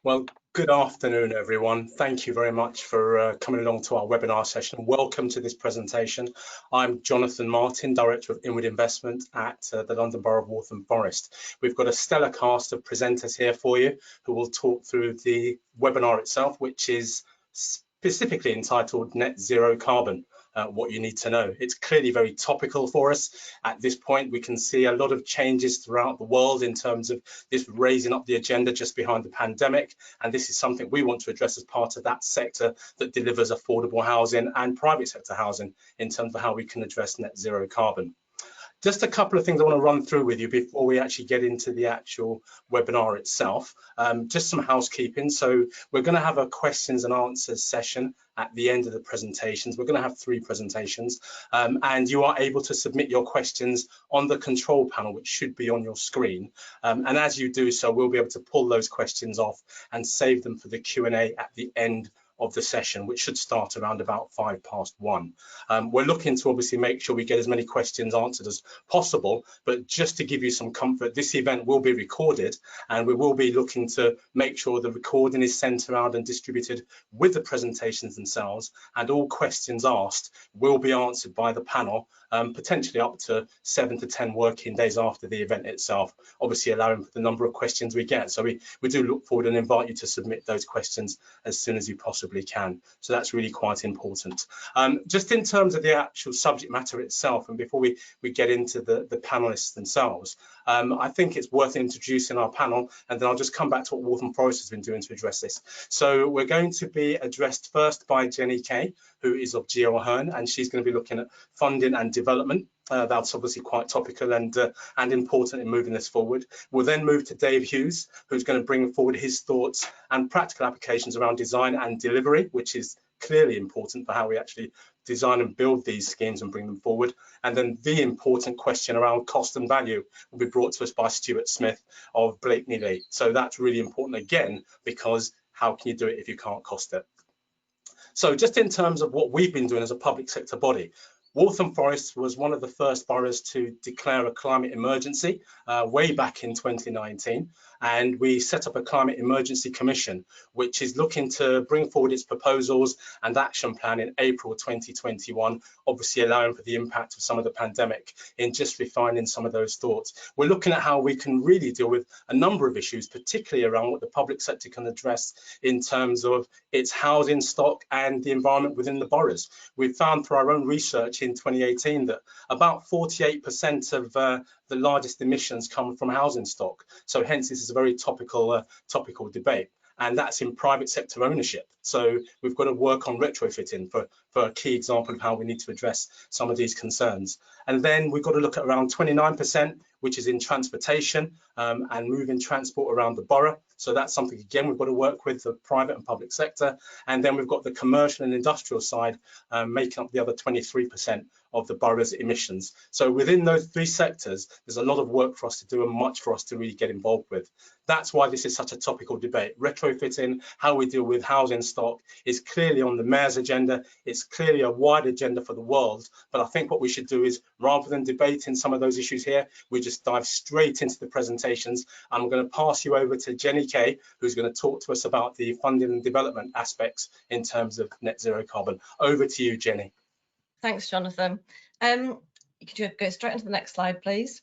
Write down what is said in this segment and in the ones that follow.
Well, good afternoon, everyone. Thank you very much for coming along to our webinar session. Welcome to this presentation. I'm Jonathan Martin, Director of Inward Investment at the London Borough of Waltham Forest. We've got a stellar cast of presenters here for you who will talk through the webinar itself, which is specifically entitled Net Zero Carbon. What you need to know. It's clearly very topical for us at this point. We can see a lot of changes throughout the world in terms of this raising up the agenda just behind the pandemic, and this is something we want to address as part of that sector that delivers affordable housing and private sector housing in terms of how we can address net zero carbon. Just a couple of things I want to run through with you before we actually get into the actual webinar itself. Just some housekeeping. So we're going to have a questions and answers session at the end of the presentations. We're going to have 3 presentations, and you are able to submit your questions on the control panel, which should be on your screen. And as you do so, we'll be able to pull those questions off and save them for the Q&A at the end of the session, which should start around about 1:05. We're looking to obviously make sure we get as many questions answered as possible, but just to give you some comfort, this event will be recorded, and we will be looking to make sure the recording is sent around and distributed with the presentations themselves, and all questions asked will be answered by the panel, potentially up to 7 to 10 working days after the event itself, obviously allowing for the number of questions we get. So we do look forward and invite you to submit those questions as soon as you possibly can. So that's really quite important. Just in terms of the actual subject matter itself, and before we get into the panelists themselves, I think it's worth introducing our panel, and then I'll just come back to what Waltham Forest has been doing to address this. So we're going to be addressed first by Jenny Kay, who is of Hearn, and she's going to be looking at funding and development. That's obviously quite topical and important in moving this forward. We'll then move to Dave Hughes, who's going to bring forward his thoughts and practical applications around design and delivery, which is clearly important for how we actually design and build these schemes and bring them forward. And then the important question around cost and value will be brought to us by Stuart Smith of Blakeney Lee. So that's really important again, because how can you do it if you can't cost it? So just in terms of what we've been doing as a public sector body, Waltham Forest was one of the first boroughs to declare a climate emergency way back in 2019, and we set up a climate emergency commission, which is looking to bring forward its proposals and action plan in April 2021, obviously allowing for the impact of some of the pandemic in just refining some of those thoughts. We're looking at how we can really deal with a number of issues, particularly around what the public sector can address in terms of its housing stock and the environment within the boroughs. We've found through our own research in 2018 that about 48% of the largest emissions come from housing stock. So hence this is a very topical debate, and that's in private sector ownership. So we've got to work on retrofitting for a key example of how we need to address some of these concerns. And then we've got to look at around 29%, which is in transportation and moving transport around the borough. So that's something, again, we've got to work with the private and public sector. And then we've got the commercial and industrial side making up the other 23% of the borough's emissions. So within those 3 sectors, there's a lot of work for us to do and much for us to really get involved with. That's why this is such a topical debate. Retrofitting, how we deal with housing stock, is clearly on the mayor's agenda. It's clearly a wide agenda for the world. But I think what we should do is, rather than debating some of those issues here, we just dive straight into the presentations. I'm going to pass you over to Jenny Kay, who's going to talk to us about the funding and development aspects in terms of net zero carbon. Over to you, Jenny. Thanks, Jonathan. You could go straight into the next slide, please.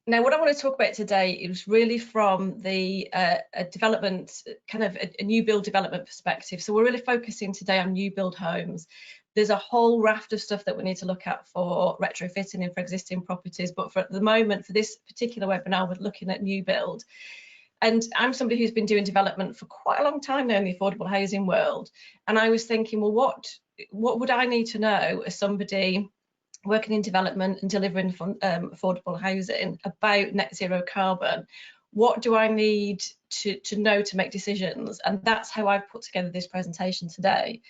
Now, what I want to talk about today is really from the development, kind of a new build development perspective. So we're really focusing today on new build homes. There's a whole raft of stuff that we need to look at for retrofitting and for existing properties, but for the moment, for this particular webinar, we're looking at new build. And I'm somebody who's been doing development for quite a long time now in the affordable housing world. And I was thinking, well, what would I need to know as somebody working in development and delivering affordable housing about net zero carbon? What do I need to know to make decisions? And that's how I've put together this presentation today.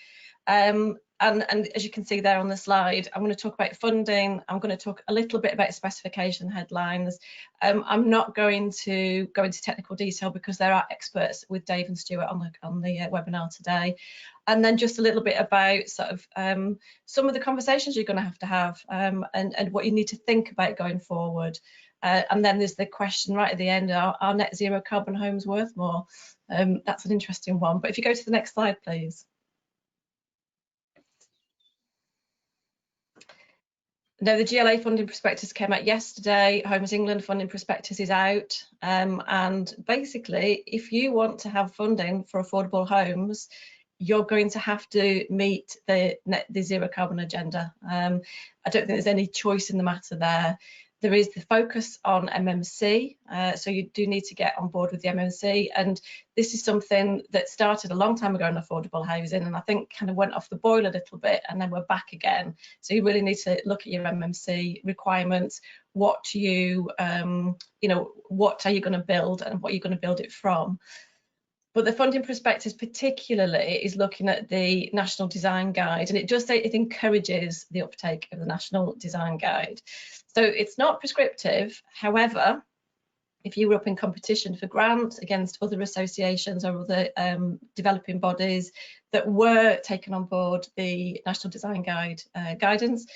and as you can see there on the slide, I'm going to talk about funding. I'm going to talk a little bit about specification headlines. I'm not going to go into technical detail because there are experts with Dave and Stuart on the webinar today. And then just a little bit about sort of some of the conversations you're going to have and what you need to think about going forward. And then there's the question right at the end, are net zero carbon homes worth more? That's an interesting one. But if you go to the next slide, please. Now, the GLA funding prospectus came out yesterday. Homes England funding prospectus is out. And basically, if you want to have funding for affordable homes, you're going to have to meet the zero carbon agenda. I don't think there's any choice in the matter there. There is the focus on MMC, so you do need to get on board with the MMC, and this is something that started a long time ago in affordable housing, and I think kind of went off the boil a little bit, and then we're back again. So you really need to look at your MMC requirements, what you know, what are you going to build and what you're going to build it from. But the funding prospectus particularly is looking at the National Design Guide, and it does say it encourages the uptake of the National Design Guide. So it's not prescriptive. However, if you were up in competition for grants against other associations or other developing bodies that were taken on board the National Design Guide guidance,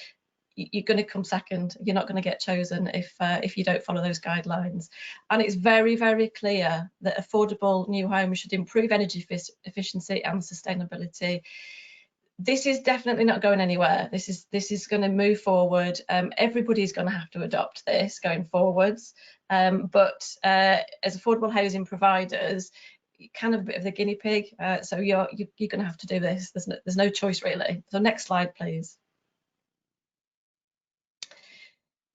you're going to come second. You're not going to get chosen if you don't follow those guidelines. And it's very, very clear that affordable new homes should improve energy efficiency and sustainability. This is definitely not going anywhere. This is going to move forward. Everybody's going to have to adopt this going forwards. But as affordable housing providers, you're kind of a bit of the guinea pig. So you're going to have to do this. There's no choice really. So next slide, please.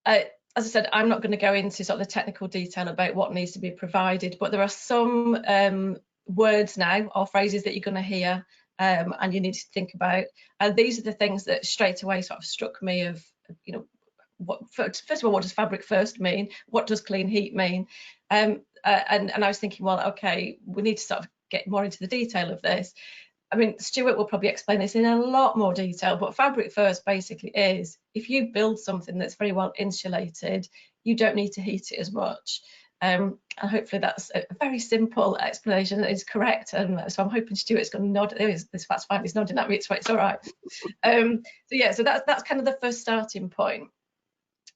As I said, I'm not going to go into sort of the technical detail about what needs to be provided, but there are some words now or phrases that you're going to hear and you need to think about. And these are the things that straight away sort of struck me of, you know, first of all, what does fabric first mean? What does clean heat mean? And I was thinking, well, okay, we need to sort of get more into the detail of this. I mean, Stuart will probably explain this in a lot more detail, but fabric first basically is, if you build something that's very well insulated, you don't need to heat it as much. And hopefully that's a very simple explanation that is correct. And so I'm hoping Stuart's going to nod. That's fine, he's nodding at me, it's all right. So yeah, so that's kind of the first starting point.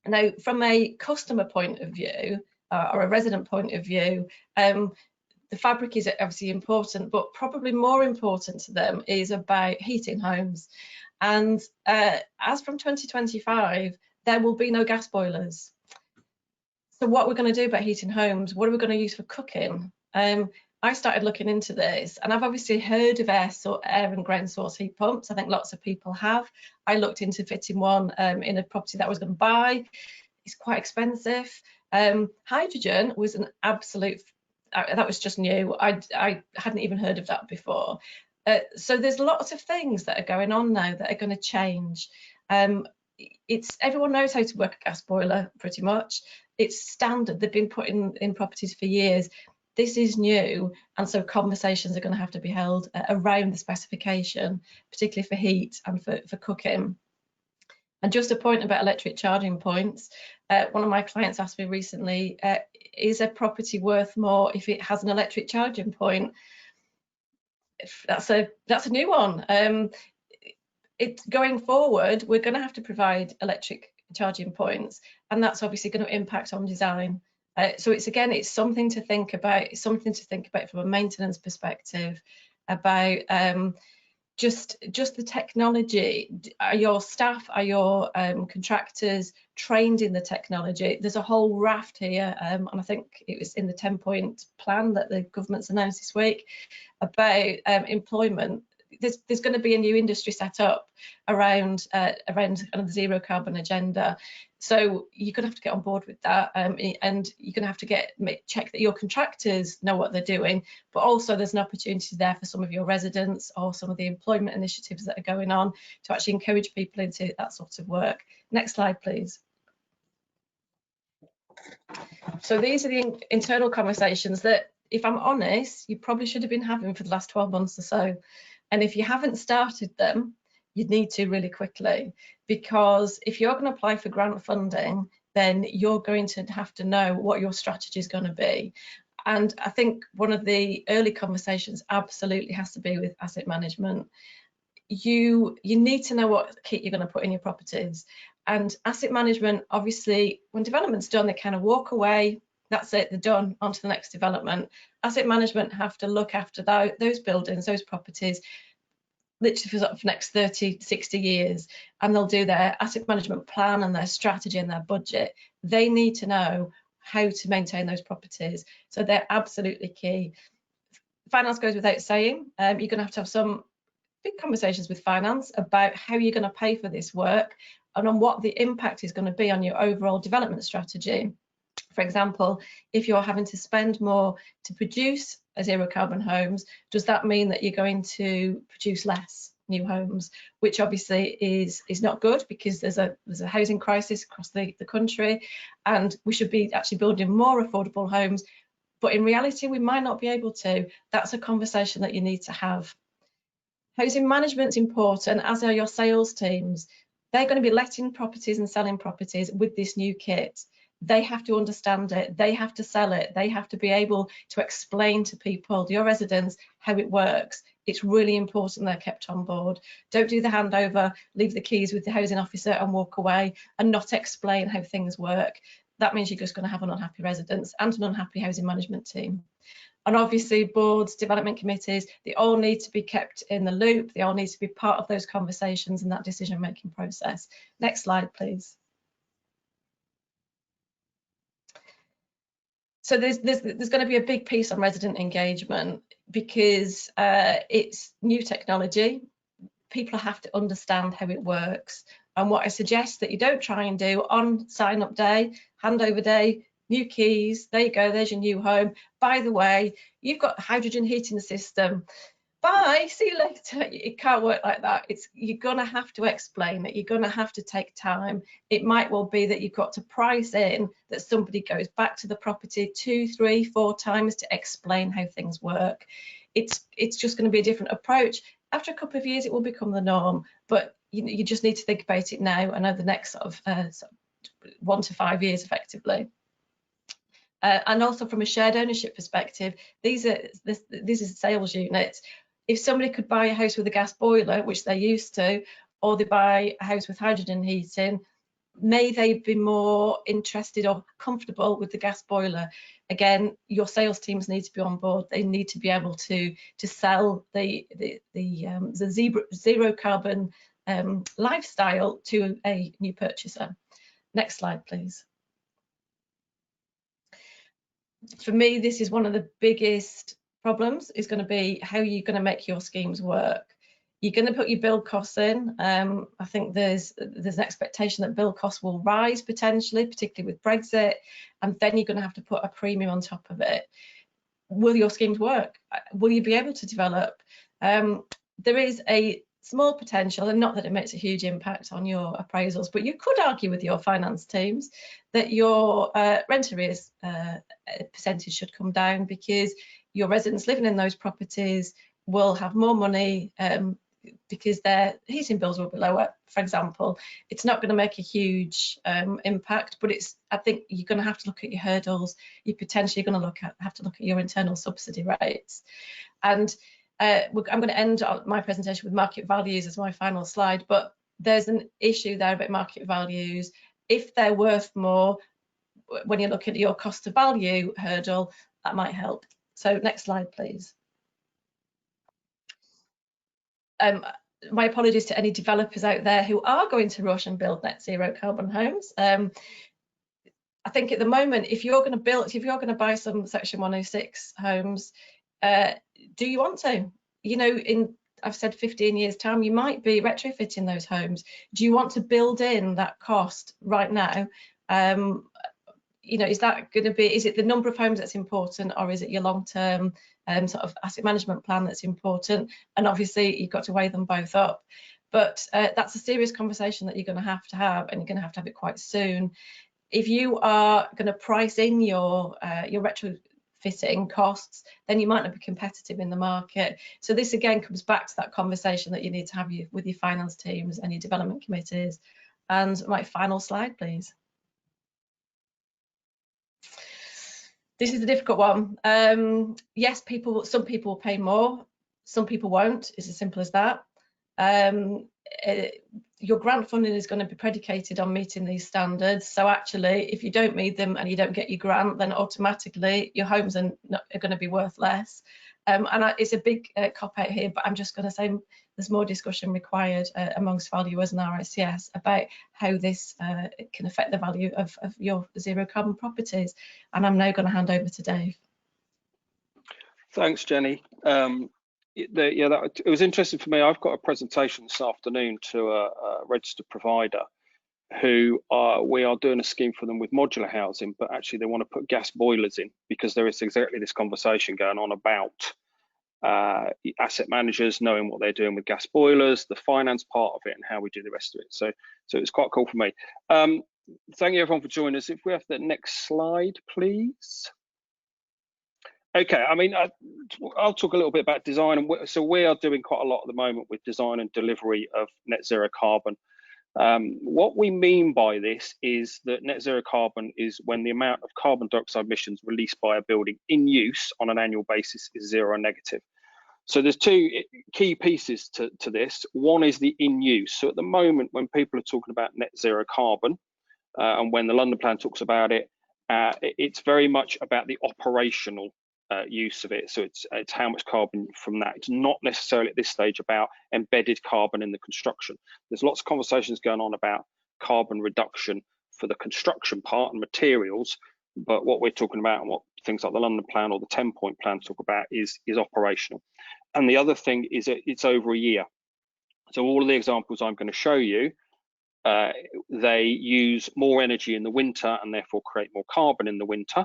Now, from a customer point of view, or a resident point of view, the fabric is obviously important, but probably more important to them is about heating homes. And as from 2025, there will be no gas boilers. So what we're going to do about heating homes, what are we going to use for cooking? I started looking into this, and I've obviously heard of air and ground source heat pumps. I think lots of people have. I looked into fitting one in a property that I was going to buy. It's quite expensive. Hydrogen was an absolute, that was just new. I hadn't even heard of that before. So there's lots of things that are going on now that are going to change. Everyone knows how to work a gas boiler pretty much. It's standard. They've been put in properties for years. This is new, and so conversations are going to have to be held around the specification, particularly for heat and for cooking. And just a point about electric charging points. One of my clients asked me recently, is a property worth more if it has an electric charging point? That's a new one. Going forward, we're going to have to provide electric charging points, and that's obviously going to impact on design. So it's something to think about. It's something to think about from a maintenance perspective, about just the technology. Are your staff, are your contractors trained in the technology? There's a whole raft here, and I think it was in the 10-point plan that the government's announced this week about employment. There's going to be a new industry set up around the zero carbon agenda. So you're going to have to get on board with that, and you're going to have to check that your contractors know what they're doing, but also there's an opportunity there for some of your residents or some of the employment initiatives that are going on to actually encourage people into that sort of work. Next slide, please. So these are the internal conversations that, if I'm honest, you probably should have been having for the last 12 months or so. And if you haven't started them, you need to really quickly, because if you're going to apply for grant funding, then you're going to have to know what your strategy is going to be. And I think one of the early conversations absolutely has to be with asset management. You need to know what kit you're going to put in your properties. And asset management, obviously, when development's done, they kind of walk away. That's it, they're done, on to the next development. Asset management have to look after those buildings, those properties, literally for sort of next 30, 60 years, and they'll do their asset management plan and their strategy and their budget. They need to know how to maintain those properties. So they're absolutely key. Finance goes without saying. You're going to have some big conversations with finance about how you're going to pay for this work and on what the impact is going to be on your overall development strategy. For example, if you're having to spend more to produce zero carbon homes, does that mean that you're going to produce less new homes, which obviously is not good, because there's a housing crisis across the country, and we should be actually building more affordable homes, but in reality we might not be able to. That's a conversation that you need to have. Housing management's important, as are your sales teams. They're going to be letting properties and selling properties with this new kit. They have to understand it, they have to sell it, they have to be able to explain to people, your residents, how it works. It's really important they're kept on board. Don't do the handover, leave the keys with the housing officer and walk away and not explain how things work. That means you're just going to have an unhappy residents and an unhappy housing management team. And obviously boards, development committees, they all need to be kept in the loop. They all need to be part of those conversations and that decision-making process. Next slide, please. So there's going to be a big piece on resident engagement, because it's new technology. People have to understand how it works. And what I suggest that you don't try and do on sign-up day, handover day, new keys, there you go, there's your new home. By the way, you've got hydrogen heating system. Bye, see you later. It can't work like that. You're going to have to explain it. You're going to have to take time. It might well be that you've got to price in that somebody goes back to the property 2, 3, 4 times to explain how things work. It's just going to be a different approach. After a couple of years, it will become the norm, but you just need to think about it now and over the next sort of 1 to 5 years, effectively. And also from a shared ownership perspective, these are sales units. If somebody could buy a house with a gas boiler, which they're used to, or they buy a house with hydrogen heating, may they be more interested or comfortable with the gas boiler? Again, your sales teams need to be on board. They need to be able to sell the zero carbon lifestyle to a new purchaser. Next slide, please. For me, this is one of the biggest problems, is going to be how you're going to make your schemes work. You're going to put your build costs in. I think there's an expectation that build costs will rise potentially, particularly with Brexit, and then you're going to have to put a premium on top of it. Will your schemes work? Will you be able to develop? There is a small potential, and not that it makes a huge impact on your appraisals, but you could argue with your finance teams that your rent arrears percentage should come down, because your residents living in those properties will have more money because their heating bills will be lower, for example. It's not going to make a huge impact, but I think you're going to have to look at your hurdles. You're potentially going to have to look at your internal subsidy rates. And I'm going to end my presentation with market values as my final slide, but there's an issue there about market values. If they're worth more, when you look at your cost to value hurdle, that might help. So next slide, please. My apologies to any developers out there who are going to rush and build net zero carbon homes. I think at the moment, if you're going to buy some Section 106 homes, do you want to? You know, I've said 15 years time, you might be retrofitting those homes. Do you want to build in that cost right now? You know, is it the number of homes that's important, or is it your long-term sort of asset management plan that's important? And obviously you've got to weigh them both up. But that's a serious conversation that you're going to have, and you're going to have it quite soon. If you are going to price in your retrofit fitting costs, then you might not be competitive in the market. So this again comes back to that conversation that you need to have with your finance teams and your development committees. And my final slide, please. This is a difficult one. Yes, some people will pay more, some people won't. It's as simple as that. Your grant funding is going to be predicated on meeting these standards. So actually, if you don't meet them and you don't get your grant, then automatically your homes are going to be worth less. It's a big cop out here, but I'm just going to say there's more discussion required amongst valuers and RICS about how this can affect the value of your zero carbon properties. And I'm now going to hand over to Dave. Thanks, Jenny. It was interesting for me. I've got a presentation this afternoon to a registered provider who we are doing a scheme for them with modular housing, but actually they want to put gas boilers in because there is exactly this conversation going on about asset managers knowing what they're doing with gas boilers, the finance part of it, and how we do the rest of it. So it's quite cool for me. Thank you everyone for joining us. If we have the next slide, please. Okay, I mean, I'll talk a little bit about design. So we are doing quite a lot at the moment with design and delivery of net zero carbon. What we mean by this is that net zero carbon is when the amount of carbon dioxide emissions released by a building in use on an annual basis is zero negative. So there's two key pieces to this. One is the in use. So at the moment, when people are talking about net zero carbon, and when the London Plan talks about it, it's very much about the operational use of it. So it's how much carbon from that. It's not necessarily at this stage about embedded carbon in the construction. There's lots of conversations going on about carbon reduction for the construction part and materials, but what we're talking about and what things like the London Plan or the 10-point plan talk about is operational. And the other thing is that it's over a year. So all of the examples I'm going to show you, they use more energy in the winter and therefore create more carbon in the winter.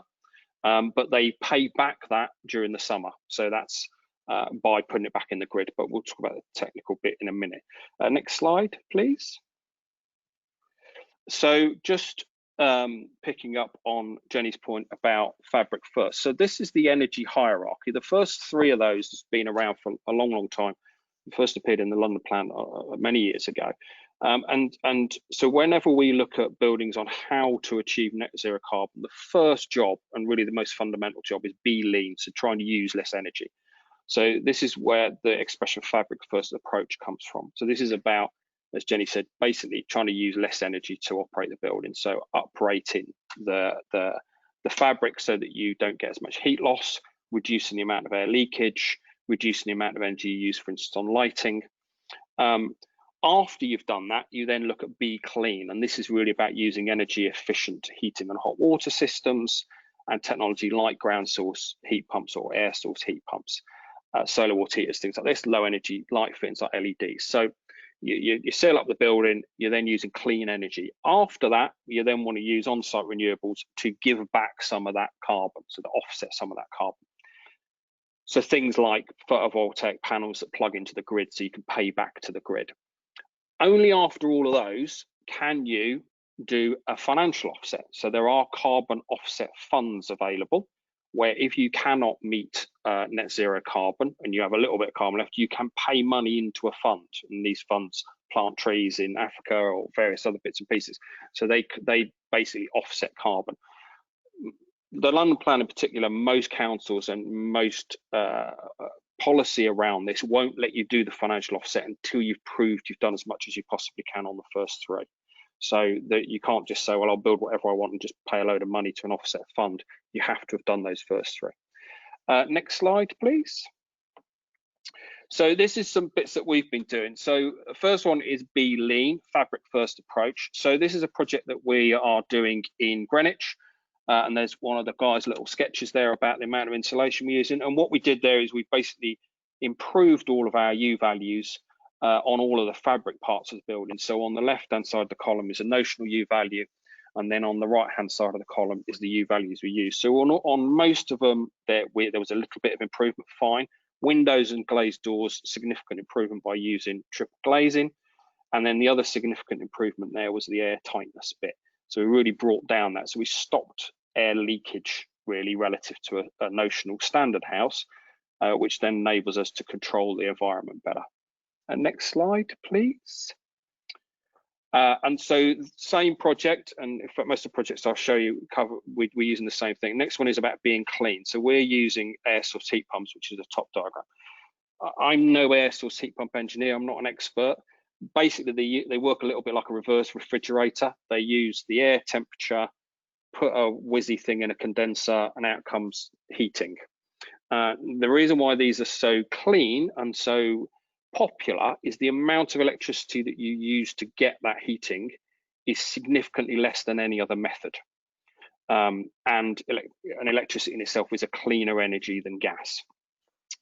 But they pay back that during the summer. So that's by putting it back in the grid, but we'll talk about the technical bit in a minute. Next slide, please. So just picking up on Jenny's point about fabric first. So this is the energy hierarchy. The first three of those has been around for a long, long time. It first appeared in the London Plan many years ago. And so whenever we look at buildings on how to achieve net zero carbon, the first job and really the most fundamental job is be lean, so trying to use less energy. So this is where the expression fabric first approach comes from. So this is about, as Jenny said, basically trying to use less energy to operate the building. So uprating the fabric so that you don't get as much heat loss, reducing the amount of air leakage, reducing the amount of energy you use, for instance, on lighting. After you've done that, you then look at be clean, and this is really about using energy efficient heating and hot water systems and technology like ground source heat pumps or air source heat pumps, solar water heaters, things like this, low energy light fittings like LEDs. So you seal up the building, you're then using clean energy. After that, you then want to use on-site renewables to give back some of that carbon, so to offset some of that carbon. So things like photovoltaic panels that plug into the grid so you can pay back to the grid. Only after all of those can you do a financial offset. So there are carbon offset funds available where if you cannot meet net zero carbon and you have a little bit of carbon left, you can pay money into a fund, and these funds plant trees in Africa or various other bits and pieces. So they basically offset carbon. The London Plan in particular, most councils and most policy around this won't let you do the financial offset until you've proved you've done as much as you possibly can on the first three. So that you can't just say, well, I'll build whatever I want and just pay a load of money to an offset fund. You have to have done those first three. Next slide, please. So this is some bits that we've been doing. So first one is be lean, fabric first approach. So this is a project that we are doing in Greenwich. And there's one of the guys' little sketches there about the amount of insulation we're using. And what we did there is we basically improved all of our U values on all of the fabric parts of the building. So on the left-hand side of the column is a notional U value, and then on the right-hand side of the column is the U values we use. So on most of them, there was a little bit of improvement, fine. Windows and glazed doors, significant improvement by using triple glazing. And then the other significant improvement there was the air tightness bit. So we really brought down that. So we stopped air leakage really relative to a notional standard house, which then enables us to control the environment better. Next slide, please. And so same project, and in fact most of the projects I'll show you we're using the same thing. Next one is about being clean. So we're using air source heat pumps, which is a top diagram. I'm no air source heat pump engineer, I'm not an expert. Basically they work a little bit like a reverse refrigerator. They use the air temperature, put a whizzy thing in a condenser, and out comes heating. The reason why these are so clean and so popular is the amount of electricity that you use to get that heating is significantly less than any other method. And electricity in itself is a cleaner energy than gas.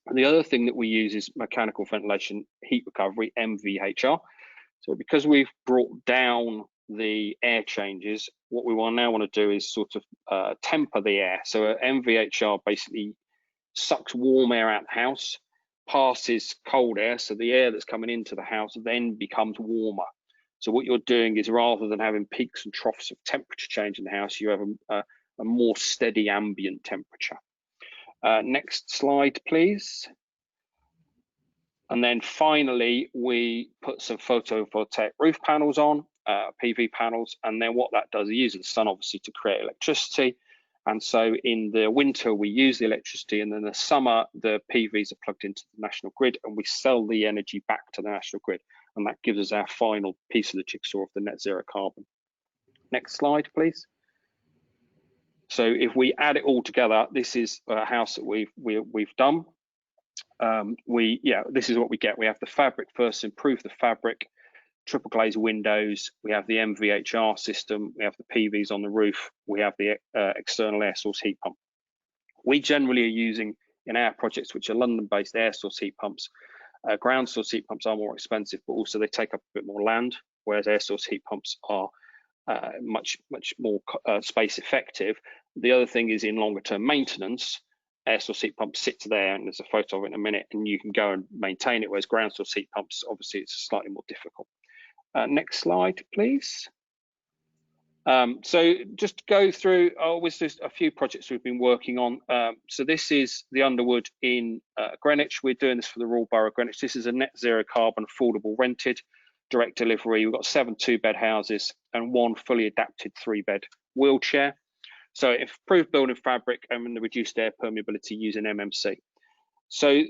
And the other thing that we use is mechanical ventilation heat recovery, MVHR. So because we've brought down the air changes, what we now want to do is sort of temper the air. So MVHR basically sucks warm air out of the house, passes cold air, so the air that's coming into the house then becomes warmer. So what you're doing is, rather than having peaks and troughs of temperature change in the house, you have a more steady ambient temperature. Next slide, please. And then finally, we put some photovoltaic roof panels on, PV panels, and then what that does, it uses the sun obviously to create electricity. And so in the winter, we use the electricity, and then in the summer, the PVs are plugged into the national grid, and we sell the energy back to the national grid. And that gives us our final piece of the jigsaw of the net zero carbon. Next slide, please. So if we add it all together, this is a house that we've done. This is what we get. We have the fabric first, improve the fabric, triple glazed windows, we have the MVHR system, we have the PVs on the roof, we have the external air source heat pump. We generally are using, in our projects, which are London-based, air source heat pumps. Ground source heat pumps are more expensive, but also they take up a bit more land, whereas air source heat pumps are much more space effective. The other thing is, in longer term maintenance, air source heat pump sits there, and there's a photo of it in a minute, and you can go and maintain it, whereas ground source heat pumps, obviously it's slightly more difficult. Next slide, please. So just to go through, just a few projects we've been working on. So this is the Underwood in Greenwich. We're doing this for the Royal Borough of Greenwich. This is a net zero carbon affordable rented direct delivery. We've got 7 2-bed houses and 1 fully adapted 3-bed wheelchair. So improved building fabric and the reduced air permeability using MMC. So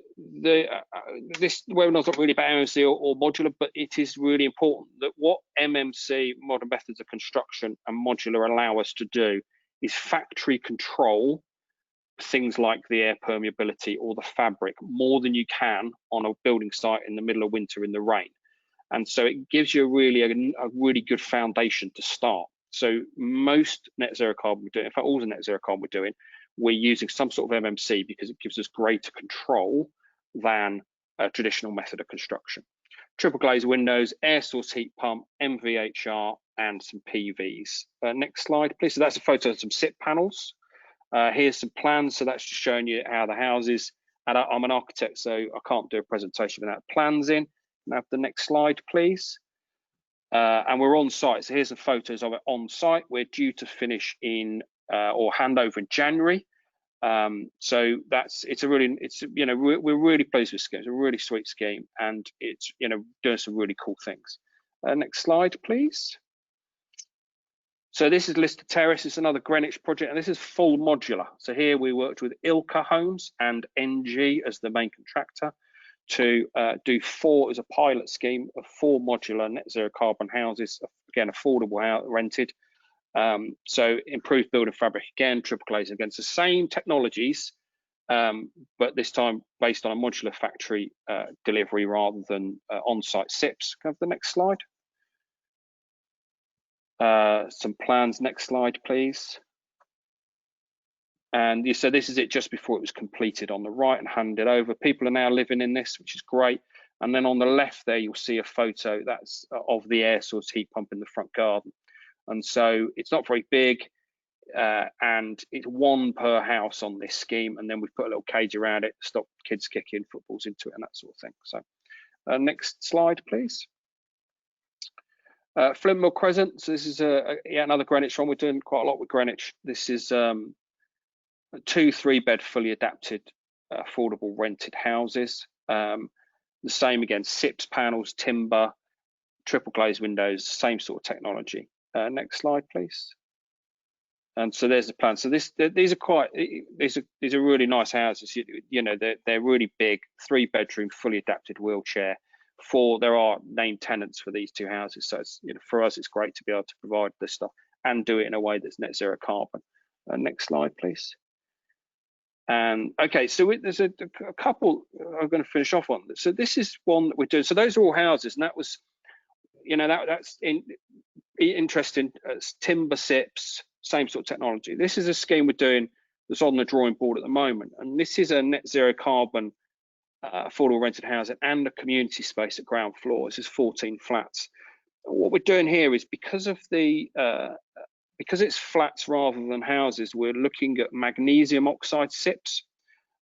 this webinar's not really about MMC or modular, but it is really important that what MMC, modern methods of construction, and modular allow us to do is factory control things like the air permeability or the fabric more than you can on a building site in the middle of winter in the rain. And so it gives you a really good foundation to start. So most net zero carbon we're doing, in fact all the net zero carbon we're doing, we're using some sort of MMC because it gives us greater control than a traditional method of construction. Triple glazed windows, air source heat pump, MVHR, and some PVs. Next slide, please. So that's a photo of some SIP panels. Here's some plans. So that's just showing you how the house is. And I'm an architect, so I can't do a presentation without plans in. Can I have the next slide, please? And we're on site. So here's some photos of it on site. We're due to finish in or hand over in January. So we're really pleased with the scheme. It's a really sweet scheme, and it's doing some really cool things. Next slide, please. So this is Lister Terrace. It's another Greenwich project, and this is full modular. So here we worked with Ilka Homes and NG as the main contractor to do 4 as a pilot scheme of 4 modular net zero carbon houses, again affordable rented. So improved building fabric again, triple glazing against the same technologies, but this time based on a modular factory delivery rather than on-site SIPs. Can I have the next slide? Some plans, next slide, please. And so this is it just before it was completed on the right and handed over. People are now living in this, which is great. And then on the left there, you'll see a photo that's of the air source heat pump in the front garden. And so it's not very big, and it's 1 per house on this scheme. And then we've put a little cage around it to stop kids kicking footballs into it and that sort of thing. So next slide, please. Flintmill Crescent. So this is another Greenwich one. We're doing quite a lot with Greenwich. This is 2 3-bed fully adapted affordable rented houses. The same again, SIPS panels, timber, triple glazed windows, same sort of technology. Next slide, please. And so there's the plan. So these are really nice houses. You know, they're really big, 3-bedroom, fully adapted wheelchair. There are named tenants for these 2 houses. So it's, you know, for us, it's great to be able to provide this stuff and do it in a way that's net zero carbon. Next slide, please. And okay, so there's a couple I'm going to finish off on. So this is one that we're doing. So those are all houses, and that was, you know, that's interesting. Timber SIPs, same sort of technology. This is a scheme we're doing that's on the drawing board at the moment, and this is a net zero carbon affordable rented housing and a community space at ground floor. This is 14 flats. What we're doing here is because it's flats rather than houses, we're looking at magnesium oxide SIPs.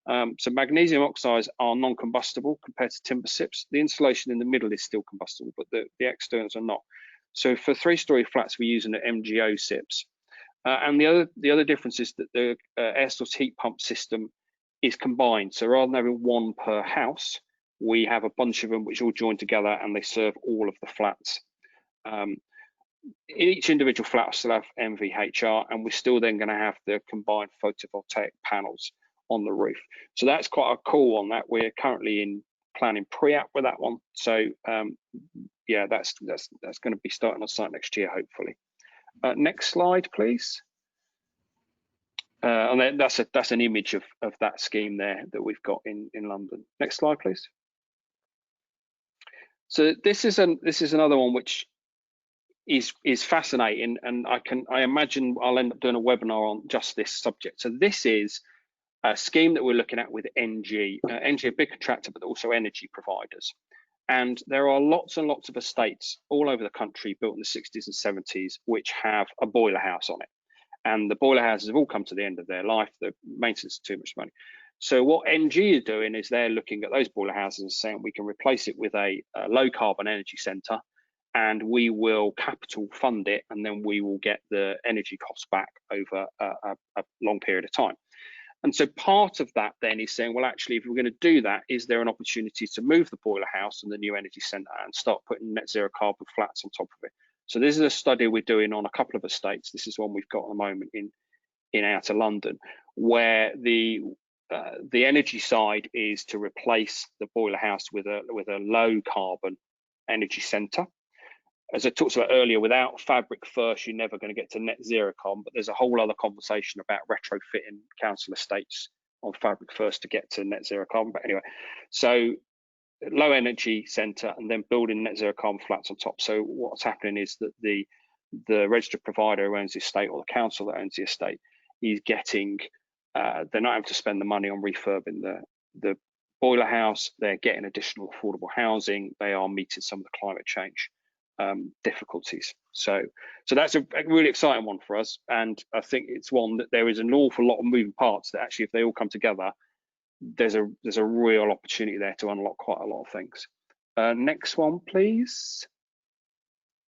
So magnesium oxides are non-combustible compared to timber SIPs. The insulation in the middle is still combustible, but the externals are not. So for 3-story flats, we're using the MGO SIPs. And the other difference is that the air source heat pump system is combined. So rather than having one per house, we have a bunch of them which all join together and they serve all of the flats. Each individual flat will still have MVHR, and we're still then going to have the combined photovoltaic panels on the roof. So that's quite a cool one that we're currently in planning pre-app with that one. So yeah, that's going to be starting on site next year, hopefully. Next slide, please. And that's an image of that scheme there that we've got in London. Next slide, please. So this is another one which is fascinating, and I imagine I'll end up doing a webinar on just this subject. So this is a scheme that we're looking at with NG. NG, a big contractor, but also energy providers. And there are lots and lots of estates all over the country built in the 60s and 70s which have a boiler house on it. And the boiler houses have all come to the end of their life. The maintenance is too much money. So what NG are doing is they're looking at those boiler houses and saying we can replace it with a low carbon energy centre, and we will capital fund it, and then we will get the energy costs back over a long period of time. And so part of that then is saying, well, actually, if we're going to do that, is there an opportunity to move the boiler house and the new energy centre and start putting net zero carbon flats on top of it? So this is a study we're doing on a couple of estates. This is one we've got at the moment in outer London, where the energy side is to replace the boiler house with a low carbon energy centre. As I talked about earlier, without fabric first, you're never going to get to net zero carbon, but there's a whole other conversation about retrofitting council estates on fabric first to get to net zero carbon. But anyway, so low energy centre and then building net zero carbon flats on top. So what's happening is that the registered provider who owns the estate, or the council that owns the estate, is getting, they're not having to spend the money on refurbing the boiler house. They're getting additional affordable housing. They are meeting some of the climate change difficulties. So that's a really exciting one for us, and I think it's one that there is an awful lot of moving parts that actually, if they all come together, there's a real opportunity there to unlock quite a lot of things. Next one, please.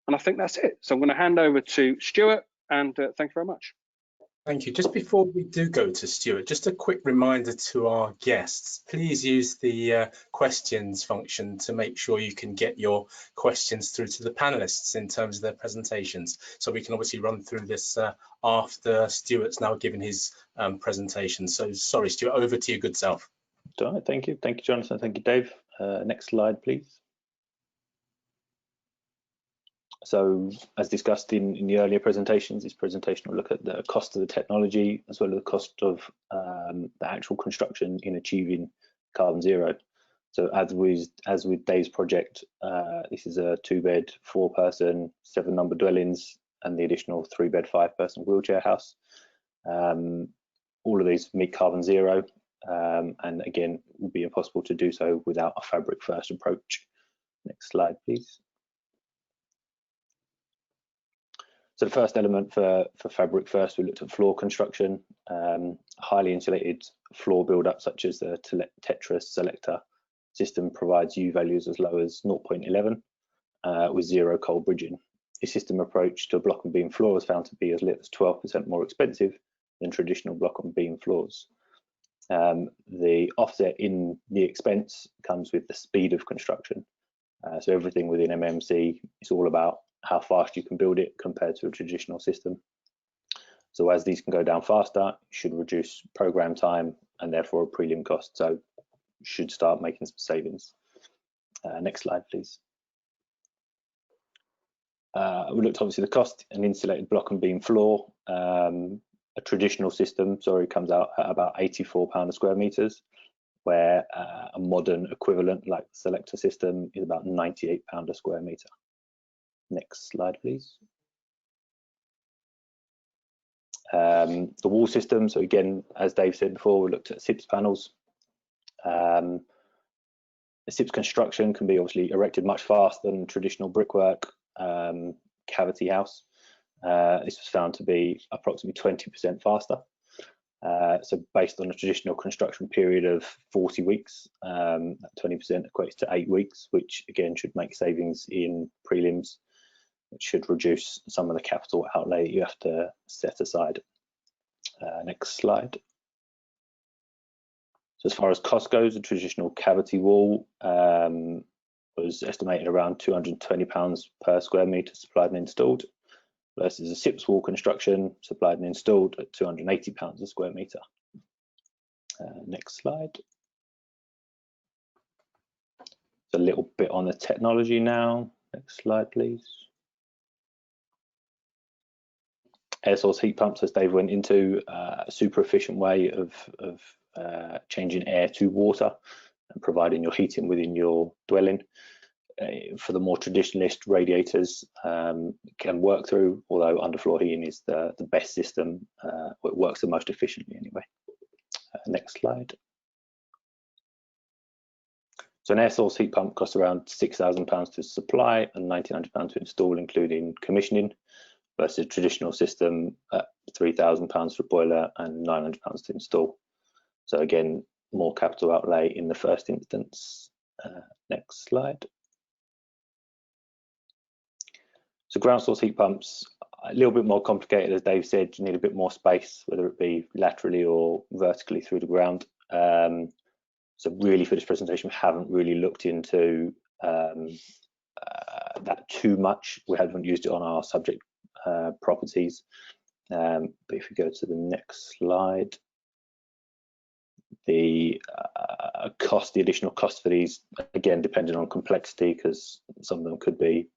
And I think that's it. So I'm going to hand over to Stuart, and thank you very much. Thank you. Just before we do go to Stuart, just a quick reminder to our guests, please use the questions function to make sure you can get your questions through to the panelists in terms of their presentations. So we can obviously run through this after Stuart's now given his presentation. So sorry, Stuart, over to your good self. Thank you, Jonathan. Thank you, Dave. Next slide, please. So, as discussed in the earlier presentations, this presentation will look at the cost of the technology as well as the cost of the actual construction in achieving carbon zero. So, as with Dave's project, this is a 2-bed, 4-person, 7-number dwellings, and the additional 3-bed, 5-person wheelchair house. All of these meet carbon zero, and again, it will be impossible to do so without a fabric first approach. Next slide, please. So the first element for fabric first, we looked at floor construction. Highly insulated floor build-up such as the Tetris Selector system provides U values as low as 0.11 with zero cold bridging. The system approach to block and beam floor was found to be as little as 12% more expensive than traditional block and beam floors. The offset in the expense comes with the speed of construction. So everything within MMC is all about how fast you can build it compared to a traditional system. So as these can go down faster, it should reduce program time and therefore a prelim cost. So should start making some savings. Next slide, please. We looked obviously the cost. An insulated block and beam floor. A traditional system, comes out at about £84 a square meters, where a modern equivalent like the Selector system is about £98 a square meter. Next slide, please. The wall system. So again, as Dave said before, we looked at SIPS panels. The SIPS construction can be obviously erected much faster than traditional brickwork cavity house. This was found to be approximately 20% faster. So based on a traditional construction period of 40 weeks, that 20% equates to 8 weeks, which again should make savings in prelims, which should reduce some of the capital outlay you have to set aside. Next slide. So as far as cost goes, a traditional cavity wall was estimated around £220 per square metre supplied and installed, versus a SIPS wall construction supplied and installed at £280 a square metre. Next slide. So a little bit on the technology now. Next slide, please. Air source heat pumps, as Dave went into, a super efficient way of changing air to water and providing your heating within your dwelling. For the more traditionalist, radiators can work through, although underfloor heating is the best system. It works the most efficiently anyway. Next slide. So an air source heat pump costs around £6,000 to supply and £1,900 to install, including commissioning, versus a traditional system at £3,000 for boiler and £900 to install. So again, more capital outlay in the first instance. Next slide. So ground source heat pumps, a little bit more complicated, as Dave said. You need a bit more space, whether it be laterally or vertically through the ground. So really for this presentation, we haven't really looked into that too much. We haven't used it on our subject properties. But if we go to the next slide, the additional cost for these, again, depending on complexity, because some of them could be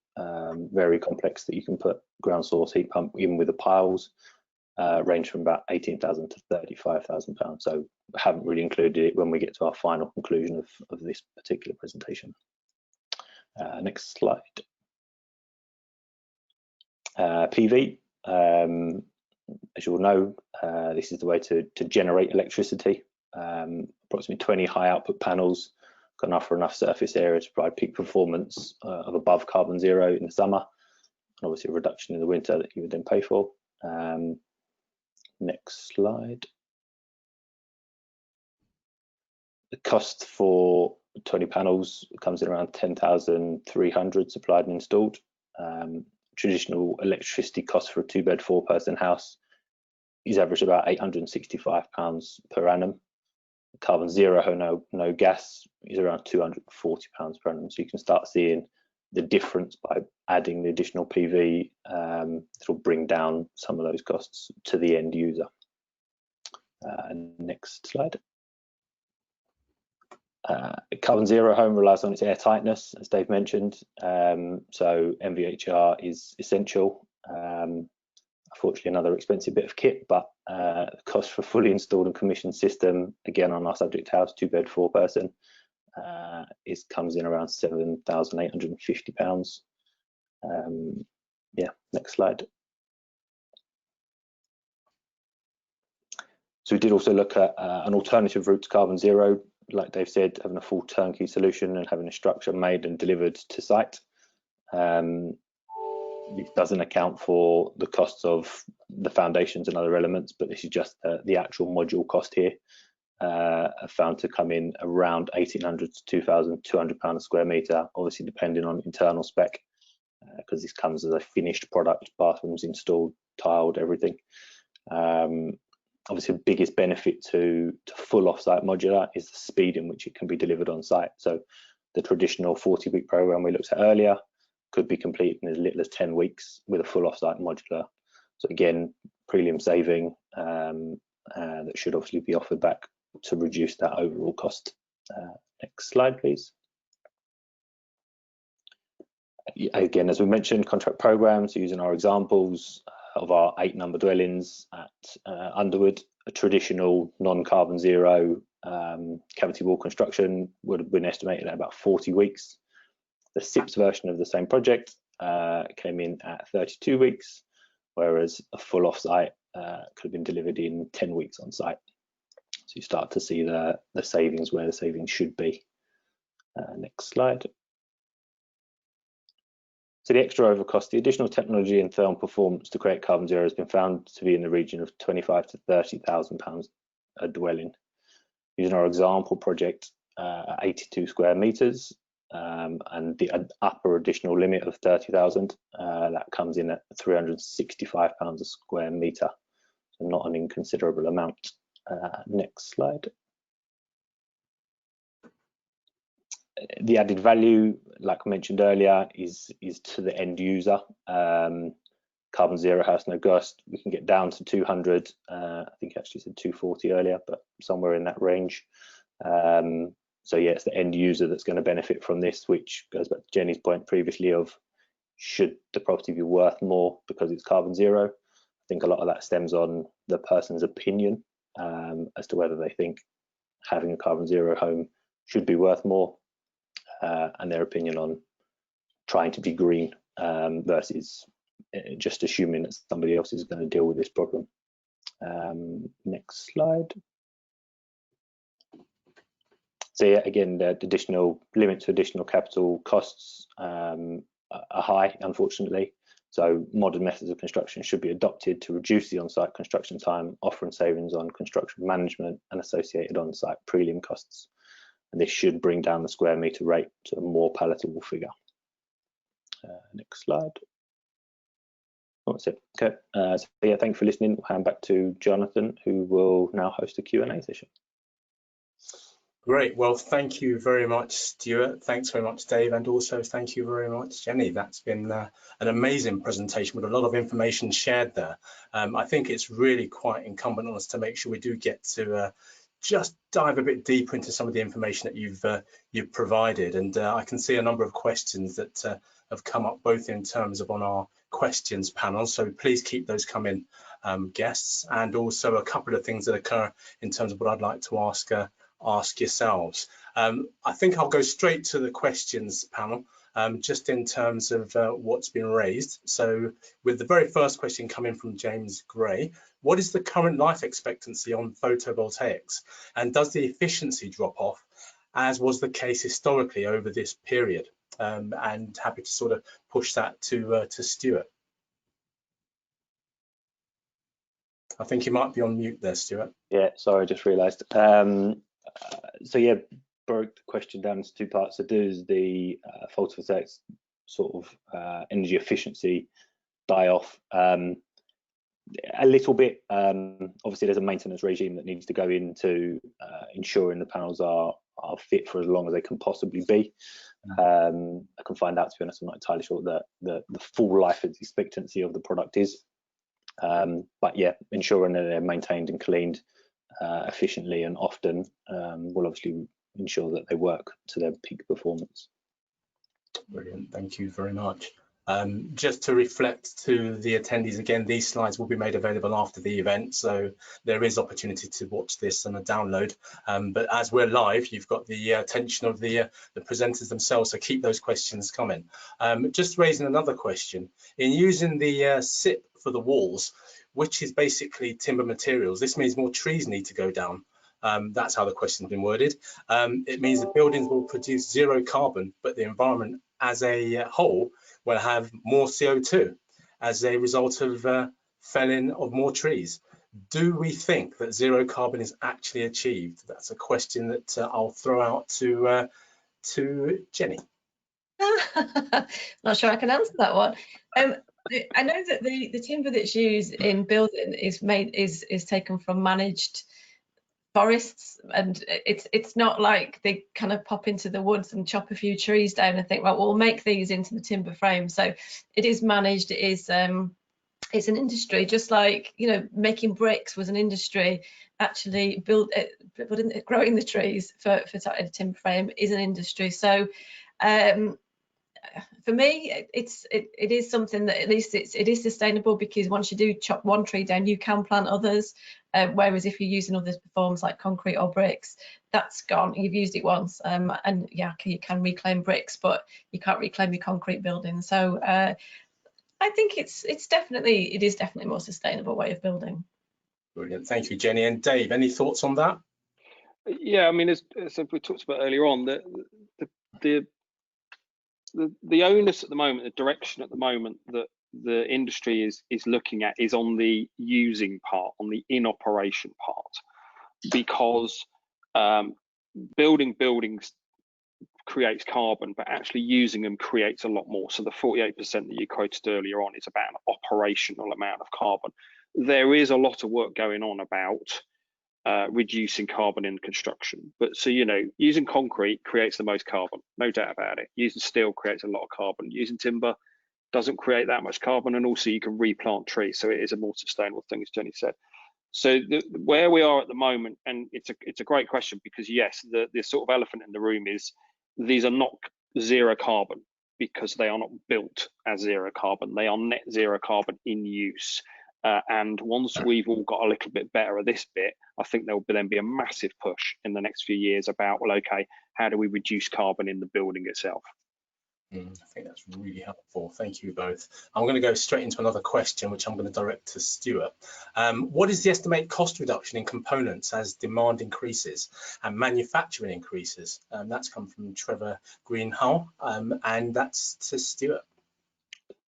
very complex that you can put ground source heat pump in with the piles, range from about £18,000 to £35,000. So I haven't really included it when we get to our final conclusion of this particular presentation. Next slide. PV, as you all know, this is the way to generate electricity. Approximately 20 high output panels can offer enough surface area to provide peak performance of above carbon zero in the summer, and obviously a reduction in the winter that you would then pay for. Next slide. The cost for 20 panels comes in around 10,300 supplied and installed. Traditional electricity cost for a 2-bed 4-person house is averaged about £865 per annum. Carbon zero, no gas, is around £240 per annum. So you can start seeing the difference by adding the additional PV. It'll bring down some of those costs to the end user. Next slide. Carbon zero home relies on its air tightness, as Dave mentioned. So MVHR is essential. Unfortunately, another expensive bit of kit, but the cost for a fully installed and commissioned system, again on our subject house, 2-bed 4-person, comes in around £7,850. Yeah, next slide. So we did also look at an alternative route to carbon zero, like Dave said, having a full turnkey solution and having a structure made and delivered to site. It doesn't account for the costs of the foundations and other elements, but this is just the actual module cost here. Found to come in around £1,800 to £2,200 a square metre, obviously depending on internal spec, because this comes as a finished product, bathrooms installed, tiled, everything. Obviously, the biggest benefit to full off-site modular is the speed in which it can be delivered on site. So the traditional 40-week program we looked at earlier could be completed in as little as 10 weeks with a full off-site modular. So again, prelim saving that should obviously be offered back to reduce that overall cost. Next slide, please. Again, as we mentioned, contract programs using our examples of our 8-number dwellings at Underwood, a traditional non-carbon zero cavity wall construction would have been estimated at about 40 weeks. The SIPS version of the same project came in at 32 weeks, whereas a full off-site could have been delivered in 10 weeks on site. So you start to see the savings where the savings should be. Next slide. So the extra overcost, the additional technology and thermal performance to create carbon zero has been found to be in the region of £25,000 to £30,000 a dwelling. Using our example project at 82 square meters and the upper additional limit of 30,000, that comes in at £365 a square meter, so not an inconsiderable amount. Next slide. The added value, like I mentioned earlier, is to the end user. Carbon zero has no cost. We can get down to 200. I think I actually said 240 earlier, but somewhere in that range. So yeah, it's the end user that's going to benefit from this, which goes back to Jenny's point previously of should the property be worth more because it's carbon zero. I think a lot of that stems on the person's opinion as to whether they think having a carbon zero home should be worth more. And their opinion on trying to be green versus just assuming that somebody else is going to deal with this problem. Next slide. So yeah, again, the additional limit to additional capital costs are high, unfortunately. So modern methods of construction should be adopted to reduce the on-site construction time, offering savings on construction management and associated on-site prelim costs. And this should bring down the square meter rate to a more palatable figure. Next slide. Oh, that's it. Okay. So yeah, thanks for listening. We'll hand back to Jonathan, who will now host a Q&A session. Great. Well, thank you very much, Stuart. Thanks very much, Dave. And also thank you very much, Jenny. That's been an amazing presentation with a lot of information shared there. I think it's really quite incumbent on us to make sure we do get to just dive a bit deeper into some of the information that you've provided, and I can see a number of questions that have come up both in terms of on our questions panel, so please keep those coming, guests, and also a couple of things that occur in terms of what I'd like to ask yourselves. I think I'll go straight to the questions panel, just in terms of what's been raised. So with the very first question coming from James Gray, what is the current life expectancy on photovoltaics, and does the efficiency drop off as was the case historically over this period? And happy to sort of push that to Stuart. I think you might be on mute there, Stuart. Yeah, sorry, I just realised. So yeah, broke the question down into two parts. So does the photovoltaics sort of energy efficiency die off? A little bit. Obviously, there's a maintenance regime that needs to go into ensuring the panels are fit for as long as they can possibly be. I can find out, to be honest, I'm not entirely sure what the full life expectancy of the product is. But yeah, ensuring that they're maintained and cleaned efficiently and often will obviously ensure that they work to their peak performance. Brilliant, thank you very much. Just to reflect to the attendees again, these slides will be made available after the event, so there is opportunity to watch this on a download. But as we're live, you've got the attention of the presenters themselves, so keep those questions coming. Just raising another question, in using the SIP for the walls, which is basically timber materials, this means more trees need to go down. That's how the question's been worded. It means the buildings will produce zero carbon, but the environment as a whole will have more CO2 as a result of felling of more trees. Do we think that zero carbon is actually achieved? That's a question that I'll throw out to Jenny. Not sure I can answer that one. I know that the timber that's used in building is taken from managed forests, and it's not like they kind of pop into the woods and chop a few trees down and think, well, we'll make these into the timber frame. So it is managed. It is it's an industry, just like, you know, making bricks was an industry. Actually growing the trees for a timber frame is an industry. So for me, it is something that at least it is sustainable, because once you do chop one tree down, you can plant others. Whereas if you're using other forms like concrete or bricks, that's gone. You've used it once, and yeah, you can reclaim bricks, but you can't reclaim your concrete building. So I think it is definitely a more sustainable way of building. Brilliant, thank you, Jenny. And Dave, any thoughts on that? Yeah, I mean, as we talked about earlier on, the onus at the moment, the direction at the moment that the industry is looking at is on the using part, on the in operation part, because building buildings creates carbon, but actually using them creates a lot more. So the 48% that you quoted earlier on is about an operational amount of carbon. There is a lot of work going on about reducing carbon in construction, but so, you know, using concrete creates the most carbon, no doubt about it. Using steel creates a lot of carbon. Using timber doesn't create that much carbon, and also you can replant trees, so it is a more sustainable thing, as Jenny said. So where we are at the moment, and it's a great question, because yes, the sort of elephant in the room is these are not zero carbon, because they are not built as zero carbon. They are net zero carbon in use. And once we've all got a little bit better at this bit, I think there will then be a massive push in the next few years about, well, okay, how do we reduce carbon in the building itself? I think that's really helpful. Thank you both. I'm going to go straight into another question, which I'm going to direct to Stuart. What is the estimated cost reduction in components as demand increases and manufacturing increases? That's come from Trevor Greenhull, and that's to Stuart.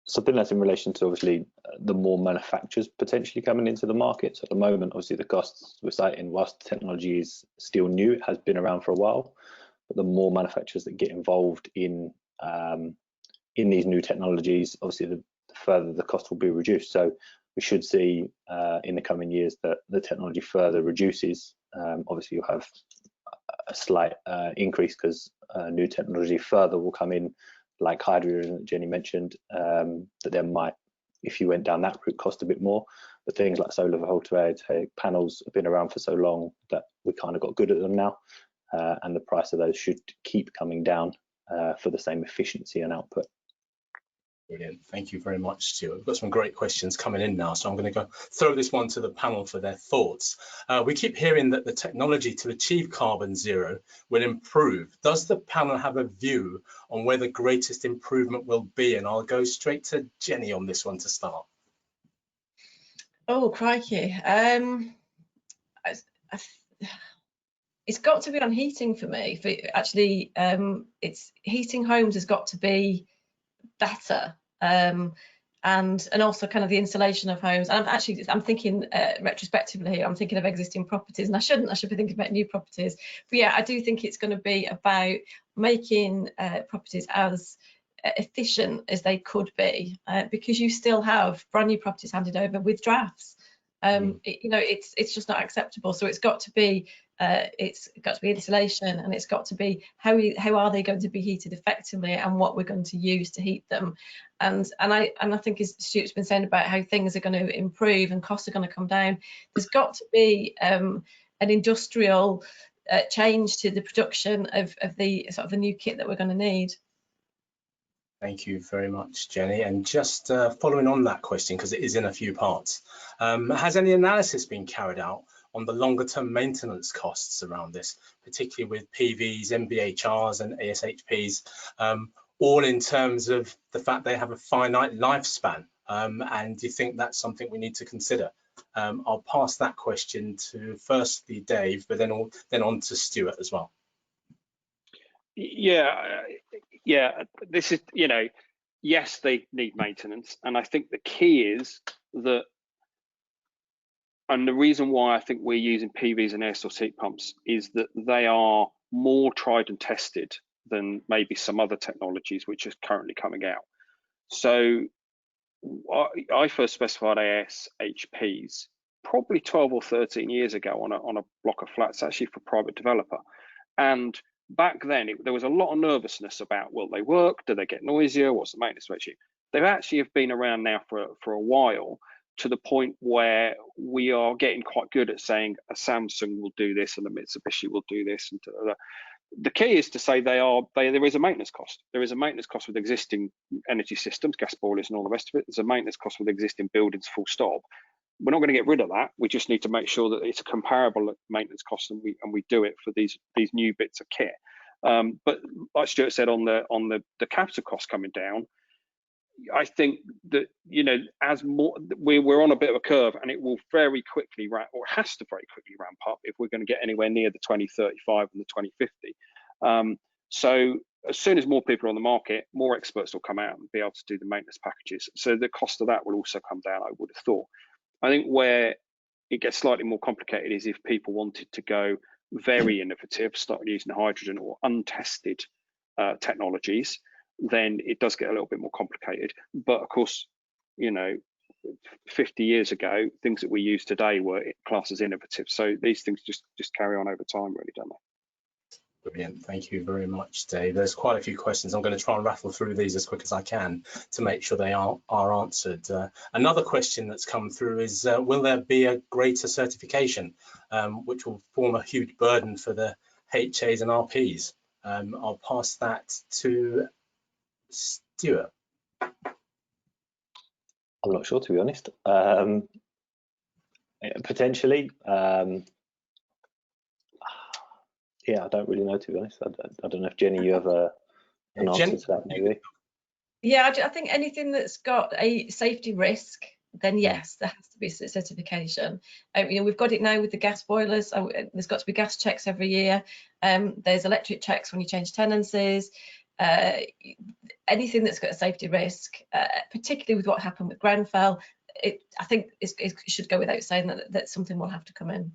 Something that's in relation to obviously the more manufacturers potentially coming into the market. So at the moment, obviously the costs we're citing, whilst the technology is still new, it has been around for a while, but the more manufacturers that get involved in these new technologies, obviously the further the cost will be reduced. So we should see in the coming years that the technology further reduces. Obviously you'll have a slight increase, because new technology further will come in, like hydrogen that Jenny mentioned, that there might, if you went down that route, cost a bit more. But things like solar photovoltaic panels have been around for so long that we kind of got good at them now, and the price of those should keep coming down for the same efficiency and output. Brilliant. Thank you very much, Stuart. We've got some great questions coming in now, so I'm going to throw this one to the panel for their thoughts. We keep hearing that the technology to achieve carbon zero will improve. Does the panel have a view on where the greatest improvement will be? And I'll go straight to Jenny on this one to start. Oh, crikey. It's got to be on heating for me. Actually, it's heating homes has got to be better, and also kind of the insulation of homes. And I'm thinking retrospectively here. I'm thinking of existing properties, and I should be thinking about new properties. But yeah, I do think it's going to be about making properties as efficient as they could be, because you still have brand new properties handed over with drafts. You know, it's just not acceptable. So it's got to be insulation, and it's got to be how are they going to be heated effectively, and what we're going to use to heat them. And I think, as Stuart's been saying about how things are going to improve and costs are going to come down, there's got to be an industrial change to the production of the sort of the new kit that we're going to need. Thank you very much, Jenny. And just following on that question, because it is in a few parts, has any analysis been carried out on the longer term maintenance costs around this, particularly with PVs, MVHRs and ASHPs, all in terms of the fact they have a finite lifespan? And do you think that's something we need to consider? I'll pass that question to firstly Dave, but then on to Stuart as well. Yeah, this is, you know, yes, they need maintenance, and I think the key is that, and the reason why I think we're using PVs and air source heat pumps is that they are more tried and tested than maybe some other technologies which are currently coming out. So I first specified ASHPs probably 12 or 13 years ago on a block of flats, actually for private developer. And back then there was a lot of nervousness about, will they work? Do they get noisier? What's the maintenance regime? They actually have been around now for a while, to the point where we are getting quite good at saying a Samsung will do this and a Mitsubishi will do this. And the key is to say there is a maintenance cost. There is a maintenance cost with existing energy systems, gas boilers and all the rest of it. There's a maintenance cost with existing buildings, full stop. We're not going to get rid of that. We just need to make sure that it's a comparable maintenance cost, and we do it for these new bits of kit. But like Stuart said, on the capital cost coming down, I think that, you know, as more we're on a bit of a curve, and it will very quickly has to very quickly ramp up if we're going to get anywhere near the 2035 and the 2050. So as soon as more people are on the market, more experts will come out and be able to do the maintenance packages. So the cost of that will also come down, I would have thought. I think where it gets slightly more complicated is if people wanted to go very innovative, start using hydrogen or untested technologies, then it does get a little bit more complicated. But of course, you know, 50 years ago, things that we use today were classed as innovative. So these things just carry on over time, really, don't they? Brilliant. Thank you very much, Dave. There's quite a few questions. I'm going to try and rattle through these as quick as I can to make sure they are answered. Another question that's come through is, will there be a greater certification, which will form a huge burden for the HAs and RPs? I'll pass that to Stuart. I'm not sure, to be honest. Potentially. Yeah, I don't really know, to be honest. I don't know if Jenny, you have an answer to that, maybe. Yeah, I think anything that's got a safety risk, then yes, there has to be certification. You know, we've got it now with the gas boilers. There's got to be gas checks every year. There's electric checks when you change tenancies. Anything that's got a safety risk, particularly with what happened with Grenfell, I think it should go without saying that something will have to come in.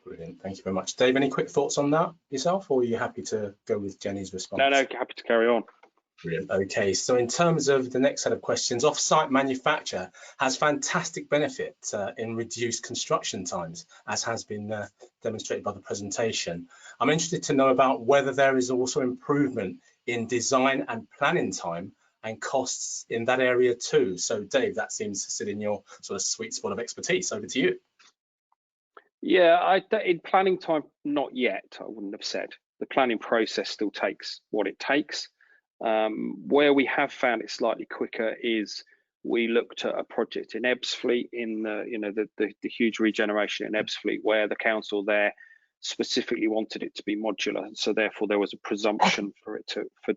Brilliant. Thank you very much. Dave, any quick thoughts on that yourself, or are you happy to go with Jenny's response? No, happy to carry on. Brilliant. Okay, so in terms of the next set of questions, off-site manufacture has fantastic benefit in reduced construction times, as has been demonstrated by the presentation. I'm interested to know about whether there is also improvement in design and planning time and costs in that area too. So Dave, that seems to sit in your sort of sweet spot of expertise. Over to you. Yeah, in planning time, not yet, I wouldn't have said. The planning process still takes what it takes. Where we have found it slightly quicker is we looked at a project in Ebbsfleet, in the huge regeneration in Ebbsfleet, where the council there specifically wanted it to be modular, and so therefore there was a presumption for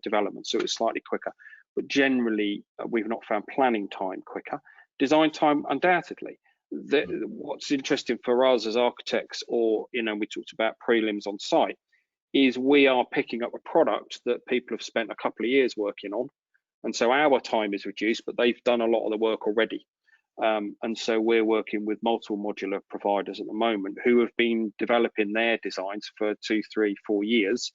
development, so it was slightly quicker. But generally, we've not found planning time quicker. Design time, undoubtedly. What's interesting for us as architects, or we talked about prelims on site, is we are picking up a product that people have spent a couple of years working on, and so our time is reduced, but they've done a lot of the work already. And so we're working with multiple modular providers at the moment who have been developing their designs for 2, 3, 4 years,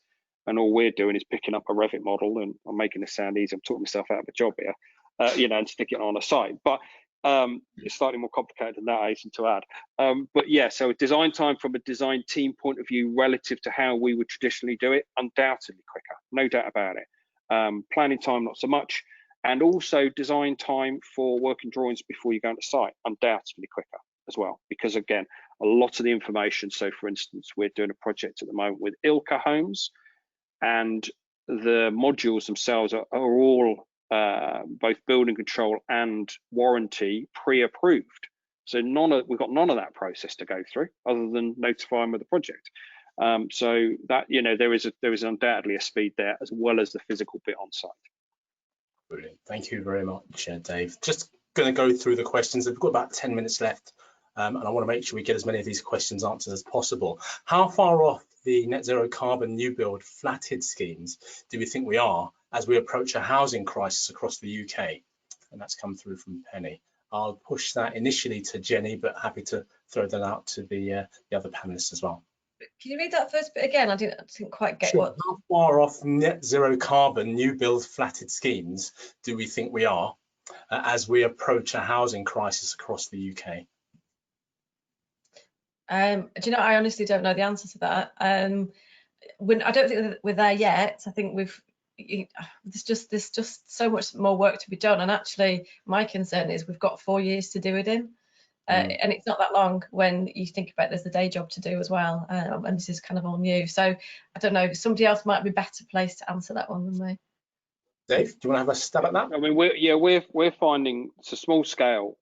and all we're doing is picking up a Revit model, and I'm making this sound easy, I'm talking myself out of a job here, and sticking it on a site. But it's slightly more complicated than that, I hasten to add. But yeah, so design time from a design team point of view relative to how we would traditionally do it, undoubtedly quicker, no doubt about it. Planning time, not so much. And also design time for working drawings before you go into site, undoubtedly quicker as well. Because again, a lot of the information, so for instance, we're doing a project at the moment with Ilka Homes, and the modules themselves are all both building control and warranty pre-approved. So we've got none of that process to go through other than notifying with the project. So that, there is undoubtedly a speed there, as well as the physical bit on site. Brilliant. Thank you very much, Dave. Just going to go through the questions. We've got about 10 minutes left, and I want to make sure we get as many of these questions answered as possible. How far off the net zero carbon new build flatted schemes do we think we are as we approach a housing crisis across the UK? And that's come through from Penny. I'll push that initially to Jenny, but happy to throw that out to the other panelists as well. Can you read that first bit again? I didn't quite get what. How far off net zero carbon new build flatted schemes do we think we are? as we approach a housing crisis across the UK? Do you know, I honestly don't know the answer to that. I don't think we're there yet. I think there's just so much more work to be done. And actually, my concern is we've got 4 years to do it in. And it's not that long when you think about there's the day job to do as well. And this is kind of all new. So I don't know, somebody else might be better placed to answer that one than me. Dave, do you want to have a stab at that? I mean, we're finding it's a small scale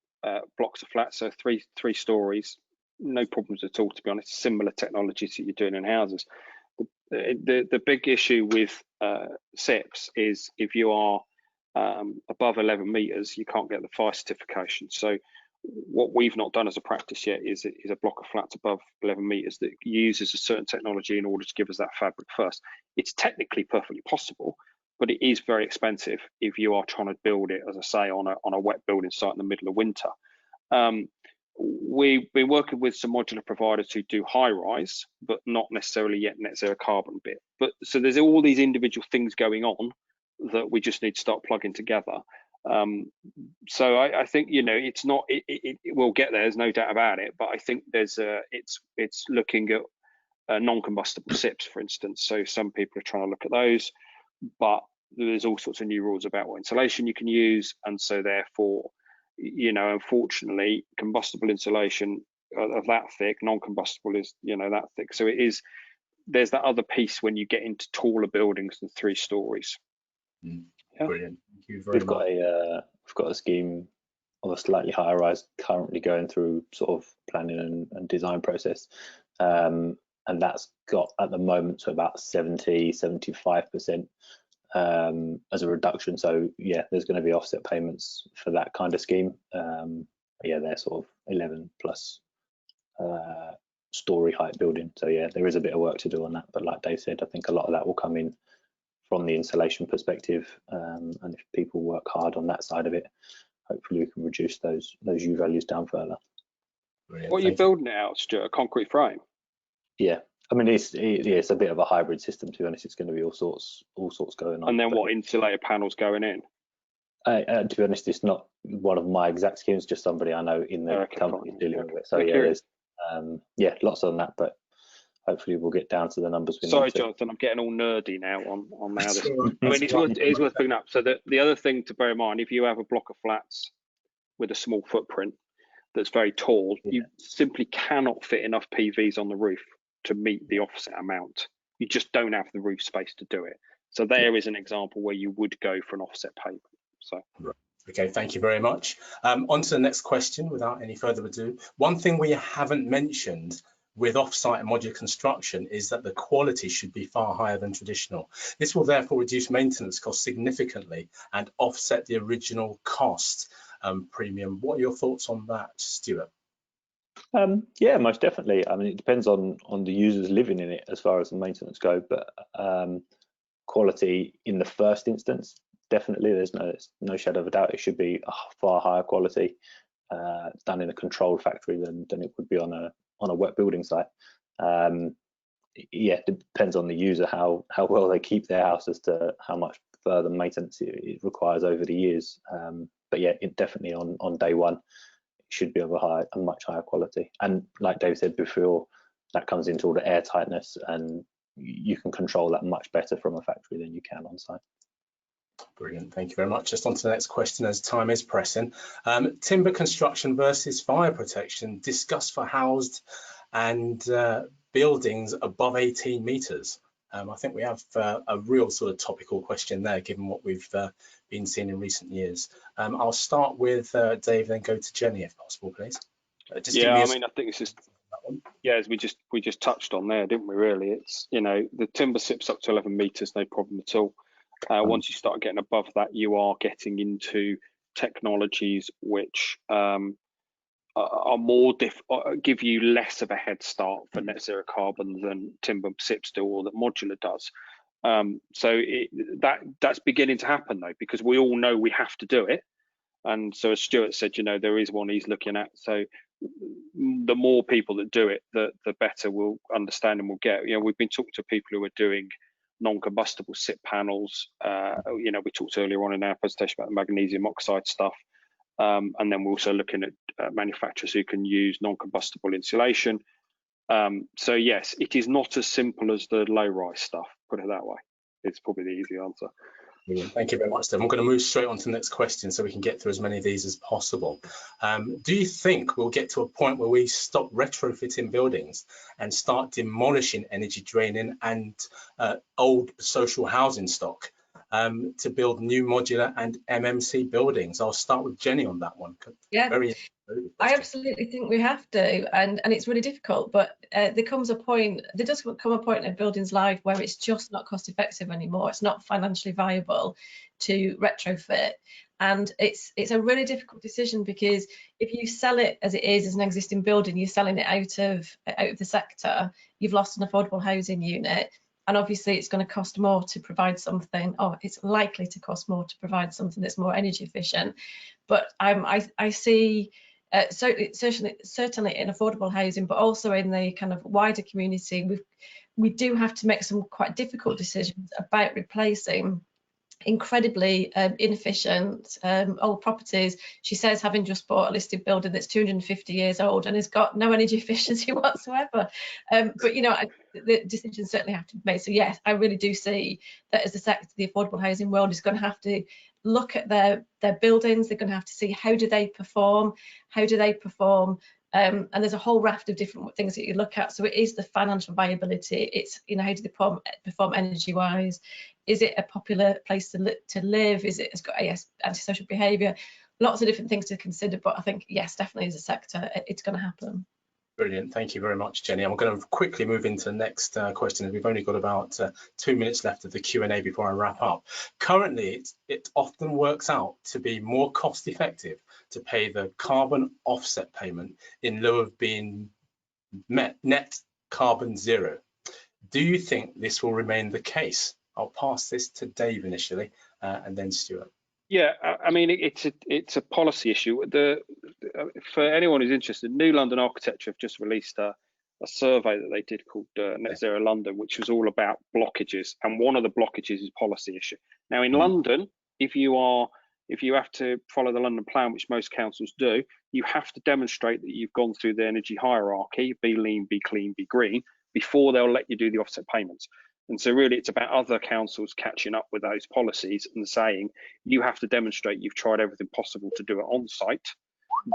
blocks of flats, so three stories, no problems at all, to be honest. Similar technologies that you're doing in houses. The big issue with SIPs is if you are above 11 meters, you can't get the fire certification. So what we've not done as a practice yet is a block of flats above 11 meters that uses a certain technology in order to give us that fabric first. It's technically perfectly possible, but it is very expensive if you are trying to build it, as I say, on a wet building site in the middle of winter. We've been working with some modular providers who do high rise, but not necessarily yet net zero carbon bit. But so there's all these individual things going on that we just need to start plugging together. So I think, you know, it's not, it will get there, there's no doubt about it, but I think there's it's looking at non-combustible SIPs, for instance. So some people are trying to look at those, but there's all sorts of new rules about what insulation you can use, and so therefore, you know, unfortunately, combustible insulation of that thick, non-combustible is, you know, that thick. So it is, there's that other piece when you get into taller buildings than 3 stories. Yeah. Brilliant. Thank you very much. We've got a scheme of a slightly higher rise currently going through sort of planning and design process, and that's got at the moment to about 70-75% as a reduction. So yeah, there's going to be offset payments for that kind of scheme. Yeah, they're sort of 11 plus story height building. So yeah, there is a bit of work to do on that, but like Dave said, I think a lot of that will come in from the insulation perspective, and if people work hard on that side of it, hopefully we can reduce those U values down further. Brilliant. What are you building it out, Stuart? A concrete frame? Yeah, I mean it's a bit of a hybrid system, to be honest. It's going to be all sorts going on. And then what insulated panels going in? To be honest, it's not one of my exact schemes, just somebody I know in the company dealing with it. So yeah, there's lots on that, but hopefully we'll get down to the numbers we need. Sorry, Jonathan, I'm getting all nerdy now on how this. I mean, it's worth picking up. So the other thing to bear in mind, if you have a block of flats with a small footprint that's very tall, you simply cannot fit enough PVs on the roof to meet the offset amount. You just don't have the roof space to do it. So there is an example where you would go for an offset payment. So. Right. Okay, thank you very much. On to the next question without any further ado. One thing we haven't mentioned with offsite and modular construction is that the quality should be far higher than traditional. This will therefore reduce maintenance costs significantly and offset the original cost premium. What are your thoughts on that, Stuart? Yeah, most definitely. I mean, it depends on the users living in it as far as the maintenance go, but quality in the first instance, definitely, there's no shadow of a doubt, it should be a far higher quality done in a controlled factory than it would be on a wet building site. Yeah, it depends on the user how well they keep their house as to how much further maintenance it requires over the years. But yeah, it definitely on day one, it should be of a much higher quality. And like Dave said before, that comes into all the air tightness, and you can control that much better from a factory than you can on site. Brilliant, thank you very much. Just on to the next question as time is pressing. Timber construction versus fire protection discussed for housed and buildings above 18 metres. I think we have a real sort of topical question there, given what we've been seeing in recent years. I'll start with Dave, then go to Jenny, if possible, please. I mean, I think it's just, as we just touched on there, didn't we? Really, it's, you know, the timber SIPs up to 11 metres, no problem at all. Once you start getting above that, you are getting into technologies which are more give you less of a head start for net zero carbon than timber SIPs do, or that modular does. So that's beginning to happen though, because we all know we have to do it. And so as Stuart said, you know, there is one he's looking at. So the more people that do it, the better we'll understand and we'll get. You know, we've been talking to people who are doing non-combustible SIP panels. You know, we talked earlier on in our presentation about the magnesium oxide stuff. And then we're also looking at manufacturers who can use non-combustible insulation. So yes, it is not as simple as the low-rise stuff, put it that way. It's probably the easy answer. Brilliant. Thank you very much, Dave. I'm going to move straight on to the next question so we can get through as many of these as possible. Do you think we'll get to a point where we stop retrofitting buildings and start demolishing energy draining and old social housing stock to build new modular and MMC buildings? I'll start with Jenny on that one. Yeah. Very I absolutely think we have to, and it's really difficult, but there does come a point in a building's life where it's just not cost effective anymore. It's not financially viable to retrofit, and it's a really difficult decision, because if you sell it as it is, as an existing building, you're selling it out of the sector, you've lost an affordable housing unit, and obviously it's going to cost more to provide something, or it's likely to cost more to provide something that's more energy efficient. But I see certainly in affordable housing, but also in the kind of wider community, we do have to make some quite difficult decisions about replacing incredibly inefficient old properties. She says, having just bought a listed building that's 250 years old and has got no energy efficiency whatsoever. But you know, the decisions certainly have to be made. So yes, I really do see that as a sector, the affordable housing world is going to have to look at their buildings. They're going to have to see, how do they perform, and there's a whole raft of different things that you look at. So it is the financial viability. It's, you know, how do they perform energy wise? Is it a popular place to live? It's got antisocial behaviour? Lots of different things to consider, but I think yes, definitely as a sector, it's going to happen. Brilliant. Thank you very much, Jenny. I'm going to quickly move into the next question. We've only got about 2 minutes left of the Q&A before I wrap up. Currently, it often works out to be more cost effective to pay the carbon offset payment in lieu of being net carbon zero. Do you think this will remain the case? I'll pass this to Dave initially and then Stuart. Yeah, I mean, it's a policy issue. For anyone who's interested, New London Architecture have just released a survey that they did called Net Zero London, which was all about blockages, and one of the blockages is policy issue. Now in London, if you have to follow the London plan, which most councils do, you have to demonstrate that you've gone through the energy hierarchy, be lean, be clean, be green, before they'll let you do the offset payments. And so really it's about other councils catching up with those policies and saying you have to demonstrate you've tried everything possible to do it on site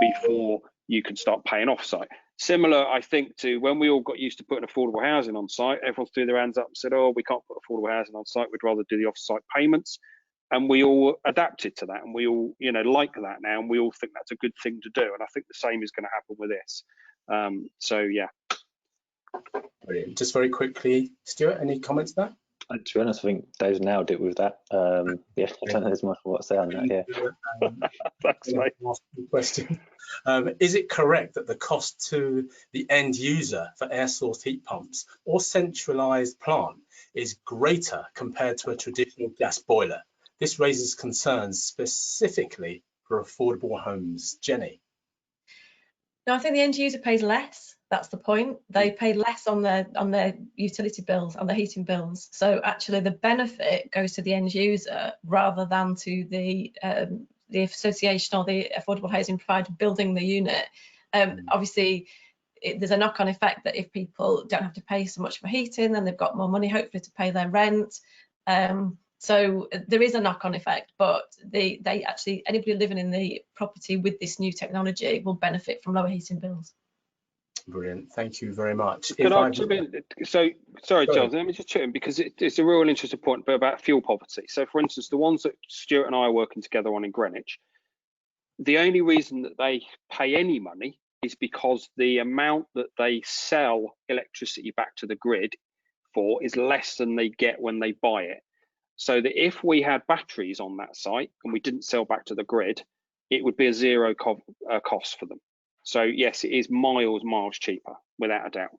before you can start paying off site. Similar, I think, to when we all got used to putting affordable housing on site, everyone threw their hands up and said, oh, we can't put affordable housing on site, we'd rather do the off-site payments. And we all adapted to that, and we all, you know, like that now, and we all think that's a good thing to do. And I think the same is going to happen with this. So yeah. Brilliant. Just very quickly, Stuart, any comments there? To be honest, I think Dave's nailed it with that. Yeah, I don't know there's much more to say on that. Yeah. Thanks, mate. Question. Is it correct that the cost to the end user for air source heat pumps or centralised plant is greater compared to a traditional gas boiler? This raises concerns specifically for affordable homes. Jenny? No, I think the end user pays less. That's the point. They pay less on their utility bills, on their heating bills. So actually the benefit goes to the end user rather than to the association or the affordable housing provider building the unit. Obviously, there's a knock-on effect that if people don't have to pay so much for heating, then they've got more money hopefully to pay their rent. So there is a knock-on effect, but they actually, anybody living in the property with this new technology will benefit from lower heating bills. Brilliant, thank you very much. So sorry, John, let me just chip in, because it's a real interesting point about fuel poverty. So for instance, the ones that Stuart and I are working together on in Greenwich, the only reason that they pay any money is because the amount that they sell electricity back to the grid for is less than they get when they buy it. So that if we had batteries on that site and we didn't sell back to the grid, it would be a zero cost for them. So yes, it is miles cheaper, without a doubt.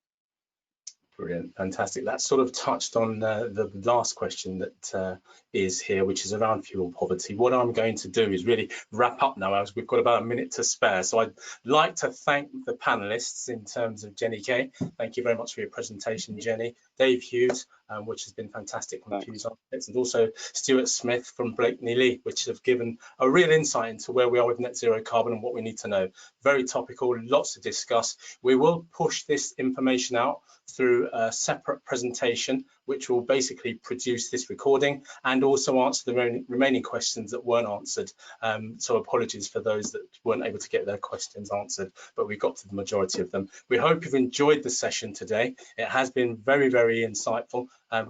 Brilliant, fantastic. That sort of touched on the last question that is here, which is around fuel poverty. What I'm going to do is really wrap up now, as we've got about a minute to spare. So I'd like to thank the panelists in terms of Jenny Kay. Thank you very much for your presentation, Jenny. Dave Hughes, which has been fantastic from Fuse Architects, and also Stuart Smith from Blakeney Lee, which have given a real insight into where we are with net zero carbon and what we need to know. Very topical, lots to discuss. We will push this information out through a separate presentation, which will basically produce this recording and also answer the remaining questions that weren't answered. So apologies for those that weren't able to get their questions answered, but we got to the majority of them. We hope you've enjoyed the session today. It has been very, very insightful,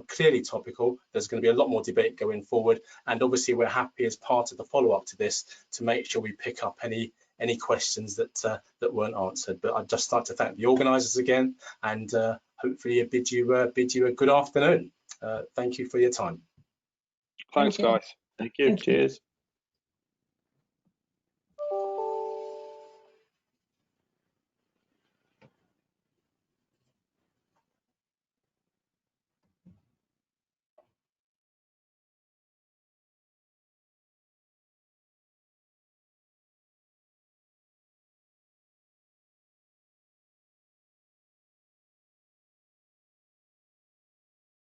clearly topical. There's going to be a lot more debate going forward, and obviously we're happy as part of the follow-up to this to make sure we pick up any questions that weren't answered. But I'd just like to thank the organisers again, and hopefully bid you a good afternoon. Thank you for your time. Thanks, guys. Thank you. Cheers.